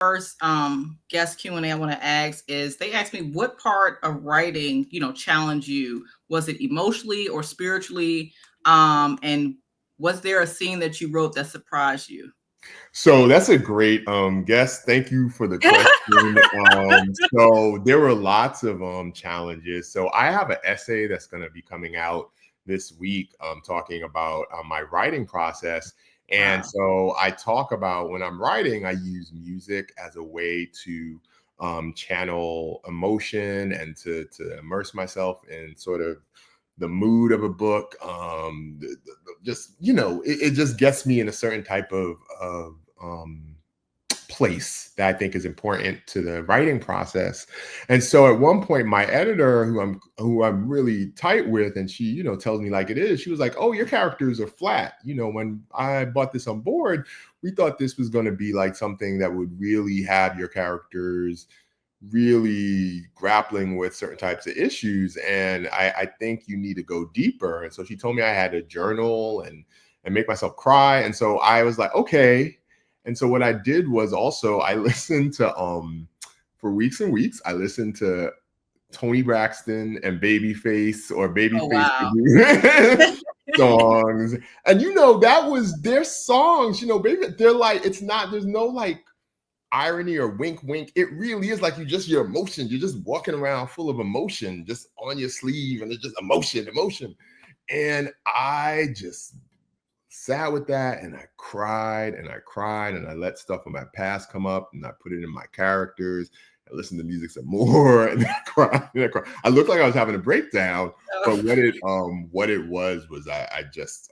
first guest Q&A I want to ask is they asked me what part of writing, challenged you? Was it emotionally or spiritually? And was there a scene that you wrote that surprised you? So that's a great guess. Thank you for the question. So there were lots of challenges. So I have an essay that's going to be coming out this week talking about my writing process. And Wow. so I talk about when I'm writing, I use music as a way to channel emotion and to immerse myself in sort of the mood of a book. Just it just gets me in a certain type of place that I think is important to the writing process. And so at one point, my editor, who I'm really tight with, and she tells me like it is. She was like, "Oh, your characters are flat. When I bought this on board, we thought this was going to be like something that would really have your characters really grappling with certain types of issues, and I think you need to go deeper." And so she told me I had to journal and make myself cry. And so I was like, okay. And so what I did was also I listened to for weeks and weeks, I listened to Tony Braxton and Babyface or Oh Babyface wow. songs. And that was their songs, baby. They're like, it's not, there's no like irony or wink wink. It really is like your emotion. You're just walking around full of emotion, just on your sleeve, and it's just emotion. And I just sat with that and I cried and I cried and I let stuff from my past come up and I put it in my characters. I listened to music some more and I cried and I cried. I looked like I was having a breakdown, but what it was I just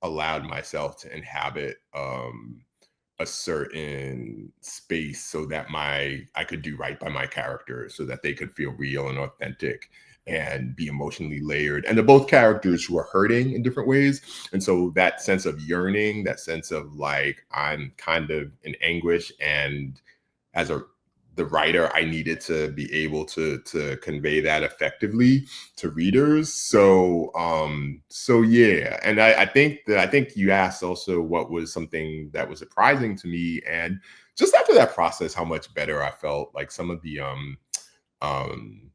allowed myself to inhabit a certain space so that I could do right by my characters so that they could feel real and authentic and be emotionally layered. And they're both characters who are hurting in different ways. And so that sense of yearning, that sense of like, I'm kind of in anguish. And as the writer, I needed to be able to convey that effectively to readers. So yeah. And I think you asked also what was something that was surprising to me. And just after that process, how much better I felt. Like some of the um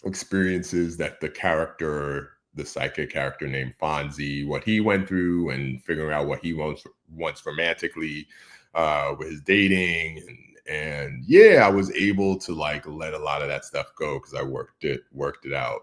experiences that the psychic character named Fonzie, what he went through and figuring out what he wants romantically with his dating and yeah, I was able to like let a lot of that stuff go because I worked it out,